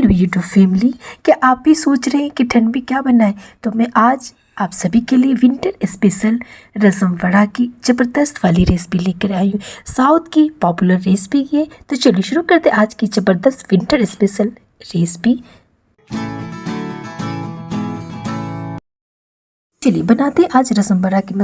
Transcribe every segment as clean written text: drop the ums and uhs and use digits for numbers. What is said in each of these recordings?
Hello YouTube family, क्या आप भी सोच रहे हैं कि ठंड में क्या बनाएं? तो मैं आज आप सभी के लिए विंटर स्पेशल रसम वड़ा की ज़बरदस्त वाली रेसिपी लेकर आई हूँ। साउथ की पॉपुलर रेसिपी है। तो चलिए शुरू करते हैं आज की ज़बरदस्त विंटर स्पेशल रेसिपी। चलिए बनाते हैं आज रसम वड़ा के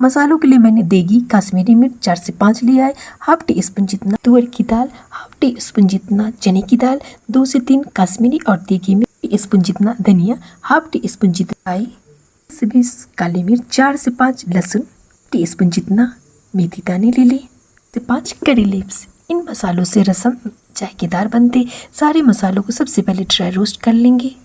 मसालों के लिए मैंने देगी कश्मीरी मिर्च 4 से 5 लिया है, हाफ टी स्पून जितना तुअर की दाल, हाफ टी स्पून जितना चने की दाल, 2 से 3 कश्मीरी और देगी मिर्च, टी स्पून जितना धनिया, हाफ टी स्पून जितना 20 काली मिर्च, 4 से 5 लहसुन, टी स्पून जितना मेथी दाने ले लें, से 5 करी लीव्स। इन मसालों से रसम जायकेदार बनते। सारे मसालों को सबसे पहले ड्राई रोस्ट कर लेंगे।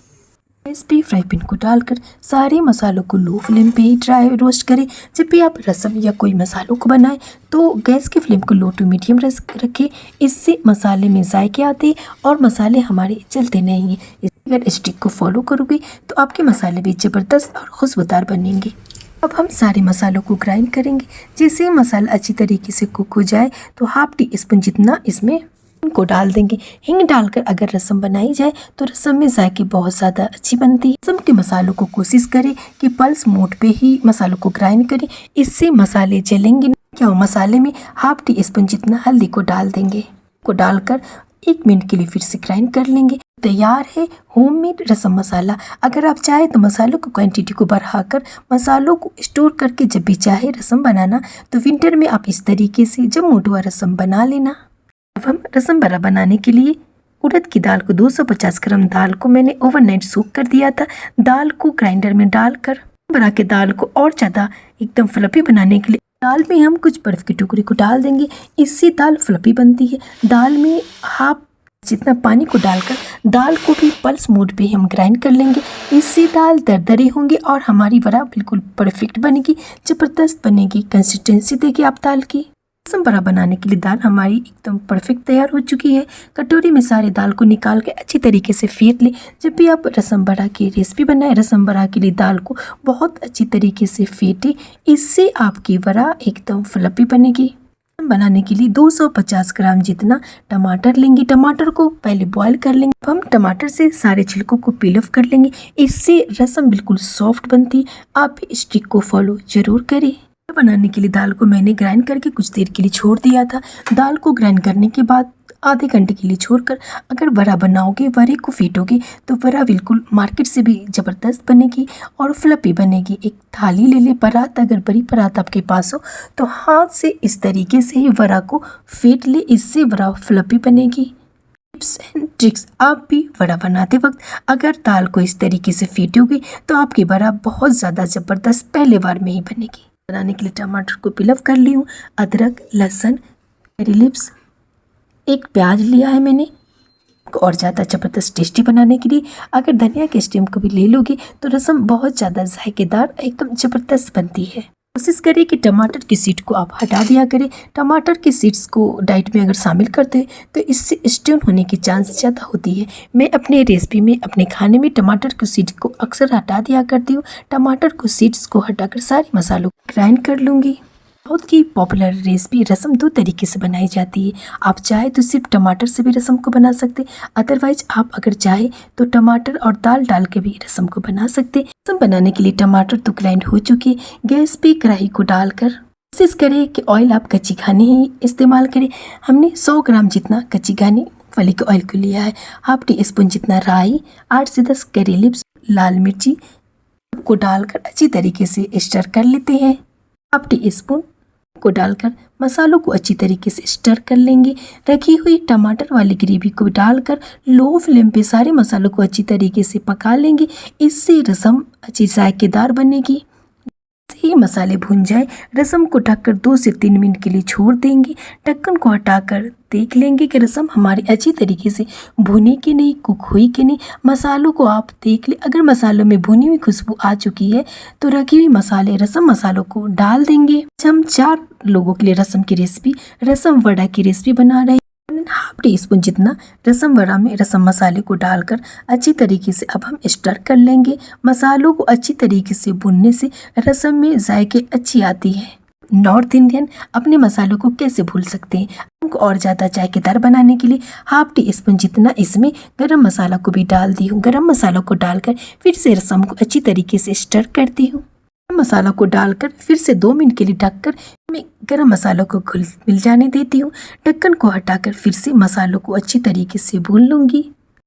गैस पे फ्राई पैन को डालकर सारे मसालों को लो फ्लेम पे ही ड्राई रोस्ट करें। जब भी आप रसम या कोई मसालों को बनाएं तो गैस के फ्लेम को लो टू मीडियम रखें। इससे मसाले में जायके आते और मसाले हमारे जलते नहीं हैं। अगर स्टिक को फॉलो करोगे तो आपके मसाले भी ज़बरदस्त और खुशबूदार बनेंगे। अब हम सारे मसालों को ग्राइंड करेंगे। जैसे मसाला अच्छी तरीके से कुक हो जाए तो हाफ टी स्पून जितना इसमें को डाल देंगे। हिंग डालकर अगर रसम बनाई जाए तो रसम में जायके बहुत ज़्यादा अच्छी बनती है। रसम के मसालों को कोशिश करें कि पल्स मोड पे ही मसालों को ग्राइंड करें, इससे मसाले जलेंगे नहीं। क्या मसाले में हाफ टी स्पून जितना हल्दी को डाल देंगे, को डालकर 1 मिनट के लिए फिर से ग्राइंड कर लेंगे। तैयार है होममेड रसम मसाला। अगर आप चाहे तो मसालों की क्वांटिटी को बढ़ाकर मसालों को स्टोर करके जब भी चाहे रसम बनाना तो विंटर में आप इस तरीके से जब मूड हुआ रसम बना लेना। अब हम रसम वड़ा बनाने के लिए उड़द की दाल को 250 ग्राम दाल को मैंने ओवरनाइट सोक कर दिया था। दाल को ग्राइंडर में डालकर वड़ा के दाल को और ज़्यादा एकदम फ्लफी बनाने के लिए दाल में हम कुछ बर्फ़ के टुकड़े को डाल देंगे। इससे दाल फ्लफी बनती है। दाल में हाफ जितना पानी को डालकर दाल को भी पल्स मोड पे हम ग्राइंड कर लेंगे। इससे दाल दरदरे होंगे और हमारी वड़ा बिल्कुल परफेक्ट बनेगी, ज़बरदस्त बनेगी। कंसिस्टेंसी देखिए आप दाल की। रसम वड़ा बनाने के लिए दाल हमारी एकदम परफेक्ट तैयार हो चुकी है। कटोरी में सारे दाल को निकाल के अच्छी तरीके से फेंट लें। जब भी आप रसम वड़ा की रेसिपी बनाएं, रसम वड़ा के लिए दाल को बहुत अच्छी तरीके से फेंटें। इससे आपकी वड़ा एकदम फ्लफी बनेगी। रसम बनाने के लिए 250 ग्राम जितना टमाटर लेंगे। टमाटर को पहले बॉईल कर लेंगे। हम टमाटर से सारे छिलकों को पील ऑफ कर लेंगे। इससे रसम बिल्कुल सॉफ्ट बनती। आप भी इस ट्रिक को फॉलो जरूर करें। बनाने के लिए दाल को मैंने ग्राइंड करके कुछ देर के लिए छोड़ दिया था। दाल को ग्राइंड करने के बाद आधे घंटे के लिए छोड़कर अगर वड़ा बनाओगे, वड़े को फेंटोगे तो वड़ा बिल्कुल मार्केट से भी ज़बरदस्त बनेगी और फ्लफी बनेगी। एक थाली ले ले, परात, अगर बड़ी परात आपके पास हो तो हाथ से इस तरीके से ही वड़ा को फेंट ले, इससे वड़ा फ्लफी बनेगी। टिप्स एंड ट्रिक्स, आप भी वड़ा बनाते वक्त अगर दाल को इस तरीके से फेंटोगे तो आपकी वड़ा बहुत ज़्यादा ज़बरदस्त पहले बार में ही बनेगी। बनाने के लिए टमाटर को पील ऑफ कर ली हूँ। अदरक, लहसुन, करी लीव्स, 1 प्याज लिया है मैंने। और ज़्यादा ज़बरदस्त टेस्टी बनाने के लिए अगर धनिया के स्टेम को भी ले लोगे तो रसम बहुत ज़्यादा जायकेदार एकदम ज़बरदस्त बनती है। कोशिश करें कि टमाटर की सीड को आप हटा दिया करें। टमाटर की सीड्स को डाइट में अगर शामिल करते हैं तो इससे स्टोन होने की चांस ज़्यादा होती है। मैं अपने रेसिपी में, अपने खाने में टमाटर की सीड को अक्सर हटा दिया करती हूँ। टमाटर को सीड्स को हटाकर सारे मसालों को ग्राइंड कर लूँगी। बहुत की पॉपुलर रेसिपी रसम 2 तरीके से बनाई जाती है। आप चाहे तो सिर्फ टमाटर से भी रसम को बना सकते, अदरवाइज आप अगर चाहे तो टमाटर और दाल डाल के भी रसम को बना सकते। रसम बनाने के लिए टमाटर तो ग्राइंड हो चुके। गैस पे कढ़ाई को डालकर कोशिश करें कि ऑयल आप कच्ची घानी ही इस्तेमाल करें। हमने 100 ग्राम जितना कच्ची घानी मूंगफली के ऑयल को लिया है। हाफ टी स्पून जितना राई, 8 से 10 करी लीव्स, लाल मिर्ची को डालकर अच्छी तरीके से स्टर कर लेते हैं। हाफ टी स्पून को डालकर मसालों को अच्छी तरीके से स्टर कर लेंगे। रखी हुई टमाटर वाली ग्रेवी को डालकर लो फ्लेम पे सारे मसालों को अच्छी तरीके से पका लेंगे। इससे रसम अच्छी जायकेदार बनेगी। ये मसाले भुन जाए, रसम को ढककर 2 से 3 मिनट के लिए छोड़ देंगे। ढक्कन को हटाकर देख लेंगे कि रसम हमारी अच्छी तरीके से भुनी कि नहीं, कुक हुई कि नहीं। मसालों को आप देख ले, अगर मसालों में भुनी हुई खुशबू आ चुकी है तो रखी हुई मसाले रसम मसालों को डाल देंगे। हम 4 लोगों के लिए रसम की रेसिपी, रसम वड़ा की रेसिपी बना रहे हैं। हाफ टी स्पून जितना रसम वड़ा में रसम मसाले को डालकर अच्छी तरीके से अब हम स्टर कर लेंगे। मसालों को अच्छी तरीके से भुनने से रसम में जायके अच्छी आती है। नॉर्थ इंडियन अपने मसालों को कैसे भूल सकते हैं। हमको और ज़्यादा जायकेदार बनाने के लिए हाफ टी स्पून जितना इसमें गरम मसाला को भी डाल दी हूँ। गरम मसाला को डालकर फिर से रसम को अच्छी तरीके से स्टर करती हूँ। गरम मसाला को डालकर फिर से 2 मिनट के लिए ढककर मैं गरम मसालों को घुल मिल जाने देती हूँ। ढक्कन को हटाकर फिर से मसालों को अच्छी तरीके से भून लूँगी।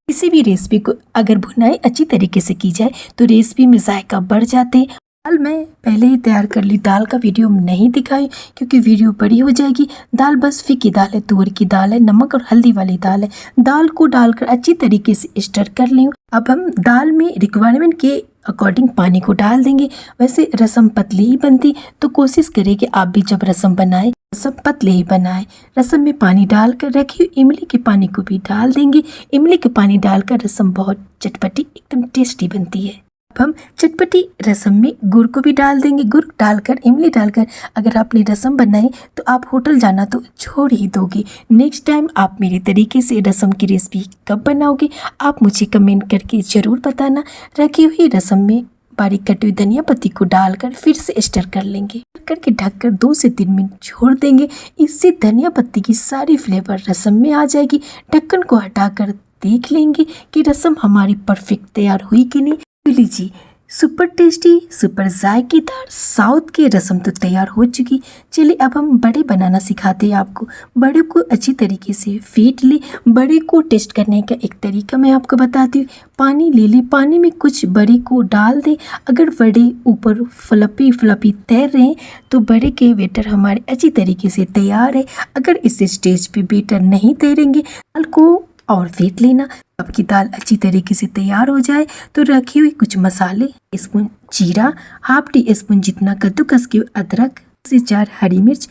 किसी भी रेसिपी को अगर भुनाई अच्छी तरीके से की जाए तो रेसिपी में जायका बढ़ जाते हैं। दाल मैं पहले ही तैयार कर ली। दाल का वीडियो नहीं दिखाई क्योंकि वीडियो बड़ी हो जाएगी। दाल बस फीकी दाल है, तुअर की दाल है, नमक और हल्दी वाली दाल है। दाल को डालकर अच्छी तरीके से स्टर कर ली हूँ। अब हम दाल में रिक्वायरमेंट के अकॉर्डिंग पानी को डाल देंगे। वैसे रसम पतली ही बनती तो कोशिश करें कि आप भी जब रसम बनाए रसम पतले ही बनाए। रसम में पानी डालकर रखी हुई इमली के पानी को भी डाल देंगे। इमली के पानी डालकर रसम बहुत चटपटी एकदम टेस्टी बनती है। अब हम चटपटी रसम में गुड़ को भी डाल देंगे। गुड़ डालकर इमली डालकर अगर आपने रसम बनाई तो आप होटल जाना तो छोड़ ही दोगे। नेक्स्ट टाइम आप मेरे तरीके से रसम की रेसिपी कब बनाओगे आप मुझे कमेंट करके ज़रूर बताना। रखी हुई रसम में बारीक कटी हुई धनिया पत्ती को डालकर फिर से स्टर कर लेंगे। करके ढककर 2 से 3 मिनट छोड़ देंगे। इससे धनिया पत्ती की सारी फ्लेवर रसम में आ जाएगी। ढक्कन को हटाकर देख लेंगे कि रसम हमारी परफेक्ट तैयार हुई कि नहीं। लीजिए सुपर टेस्टी सुपर जायकेदार साउथ की रसम तो तैयार हो चुकी। चलिए अब हम बड़े बनाना सिखाते हैं आपको। बड़े को अच्छी तरीके से फेंट ले। बड़े को टेस्ट करने का एक तरीका मैं आपको बताती हूँ। पानी ले ले, पानी में कुछ बड़े को डाल दे। अगर बड़े ऊपर फ्लपी फ्लपी तैर रहे हैं तो बड़े के बेटर हमारे अच्छी तरीके से तैयार है। अगर इस स्टेज पे बेटर नहीं तैरेंगे दाल को और फेंट लेना। आपकी दाल अच्छी तरीके से तैयार हो जाए तो रखी हुई कुछ मसाले, स्पून जीरा, हाफ टी स्पून जितना कद्दूकस की अदरक से 4 हरी मिर्च,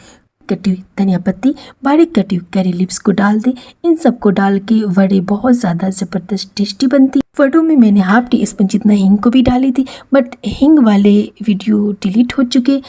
कटी हुई धनिया पत्ती, बारीक कटी हुई करी लिप्स को डाल दे। इन सब को डाल के वड़े बहुत ज़्यादा ज़बरदस्त टेस्टी बनती। वड़ों में मैंने हाफ टी स्पून जितना हींग को भी डाली थी बट हींग वाले वीडियो डिलीट हो चुके।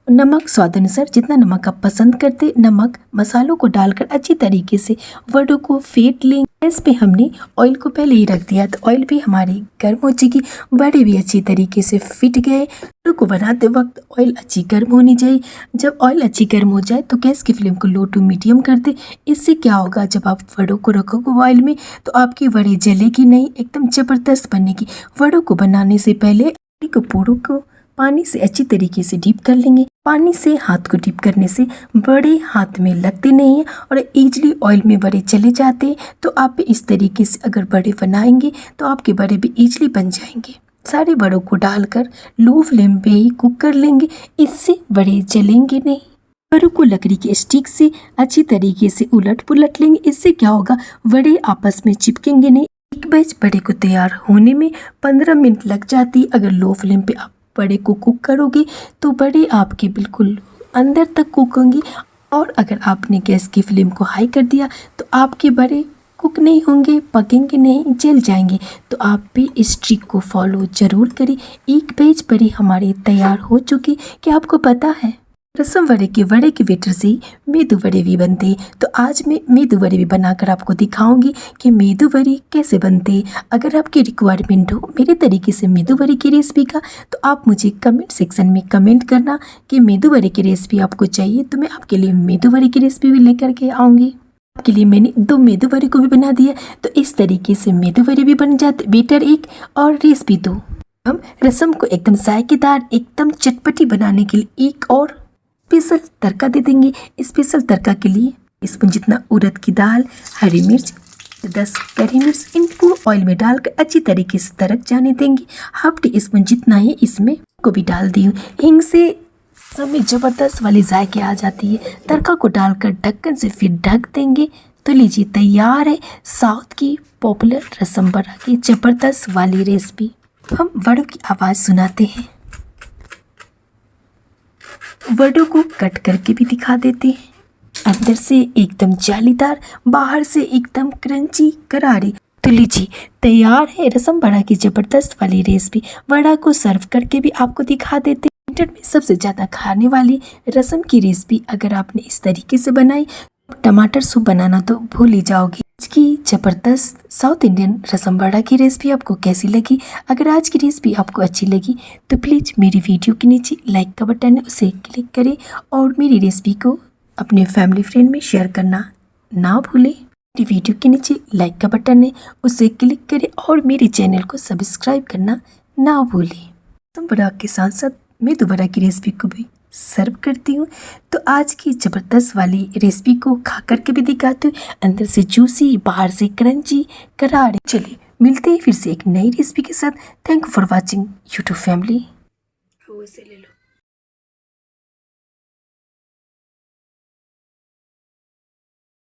नमक स्वाद अनुसार जितना नमक आप पसंद करते नमक मसालों को डालकर अच्छी तरीके से वड़ों को फेंट लेंगे। गैस पे हमने ऑयल को पहले ही रख दिया तो ऑयल भी हमारी गर्म हो जाएगी। वड़े भी अच्छी तरीके से फिट गए। वड़ों को बनाते वक्त ऑयल अच्छी गर्म होनी चाहिए। जब ऑयल अच्छी गर्म हो जाए तो गैस की फ्लेम को लो टू मीडियम कर दे। इससे क्या होगा जब आप वड़ों को रखोगे ऑयल में तो आपकी वड़े जलेगी नहीं, एकदम ज़बरदस्त बनेगी। वड़ों को बनाने से पहले पूरों को पानी से अच्छी तरीके से डीप कर लेंगे। पानी से हाथ को डीप करने से बड़े हाथ में लगते नहीं हैं और इजीली ऑयल में बड़े चले जाते हैं। तो आप इस तरीके से अगर बड़े बनाएंगे तो आपके बड़े भी इजीली बन जाएंगे। सारे बड़ों को डालकर लो फ्लेम पे ही कुक कर लेंगे। इससे बड़े जलेंगे नहीं। बड़ों को लकड़ी के स्टिक से अच्छी तरीके से उलट पुलट लेंगे। इससे क्या होगा बड़े आपस में चिपकेंगे नहीं। एक बैच बड़े को तैयार होने में 15 मिनट लग जाती। अगर लो फ्लेम पे आप बड़े को कुक करोगे तो बड़े आपके बिल्कुल अंदर तक कुक होंगे। और अगर आपने गैस की फ्लेम को हाई कर दिया तो आपके बड़े कुक नहीं होंगे, पकेंगे नहीं, जल जाएंगे। तो आप भी इस ट्रिक को फॉलो ज़रूर करें। एक बैच बड़े हमारे तैयार हो चुकी। क्या आपको पता है रसम वड़े के बेटर से मेदू वड़े भी बनते हैं। तो आज मैं मेदू वड़े भी बनाकर आपको दिखाऊंगी कि मेदू वड़े कैसे बनते हैं। अगर आपकी रिक्वायरमेंट हो मेरे तरीके से मेदू वड़े की रेसिपी का तो आप मुझे कमेंट सेक्शन में कमेंट करना कि मेदू वड़े की रेसिपी आपको चाहिए तो मैं आपके लिए मेदू वड़े की रेसिपी भी लेकर के आऊँगी। आपके लिए मैंने 2 मेदू वड़े को भी बना दिया। तो इस तरीके से मेदू वड़े भी बन जाते, बेटर 1 और रेसिपी 2। हम रसम को एकदम जायकेदार एकदम चटपटी बनाने के लिए एक और स्पेशल तड़का दे देंगे। स्पेशल तड़का के लिए स्पून जितना उड़द की दाल, हरी मिर्च, 10 करी मिर्च इनको ऑयल में डालकर अच्छी तरीके से तड़क जाने देंगे। हाफ टी स्पून जितना ही इसमें को भी डाल दी हूँ। हींग से सब में ज़बरदस्त वाली जायके आ जाती है। तड़का को डालकर ढक्कन से फिर ढक देंगे। तो लीजिए तैयार है साउथ की पॉपुलर रसम बड़ा की ज़बरदस्त वाली रेसिपी। हम वड़ों की आवाज़ सुनाते हैं। वड़ों को कट करके भी दिखा देते हैं। अंदर से एकदम जालीदार, बाहर से एकदम क्रंची करारी। तो लीजिए तैयार है रसम बड़ा की ज़बरदस्त वाली रेसिपी। वड़ा को सर्व करके भी आपको दिखा देते हैं। इंटरनेट में सबसे ज़्यादा खाने वाली रसम की रेसिपी अगर आपने इस तरीके से बनाई टमाटर सूप बनाना तो भूल ही जाओगे। आज की ज़बरदस्त साउथ इंडियन रसम बड़ा की रेसिपी आपको कैसी लगी? अगर आज की रेसिपी आपको अच्छी लगी तो प्लीज़ मेरी वीडियो के नीचे लाइक का बटन है उसे क्लिक करें और मेरी रेसिपी को अपने फैमिली फ्रेंड में शेयर करना ना भूलें। मेरी वीडियो के नीचे लाइक का बटन है उसे क्लिक करें और मेरे चैनल को सब्सक्राइब करना ना भूलें। रसम बड़ा के साथ साथ मैं दोबारा की रेसिपी को भी सर्व करती हूँ। तो आज की ज़बरदस्त वाली रेसिपी को खा करके भी दिखाती हूँ, अंदर से जूसी बाहर से क्रंची करारे। चलिए मिलते हैं फिर से एक नई रेसिपी के साथ। Thank you for watching YouTube family. ले लो।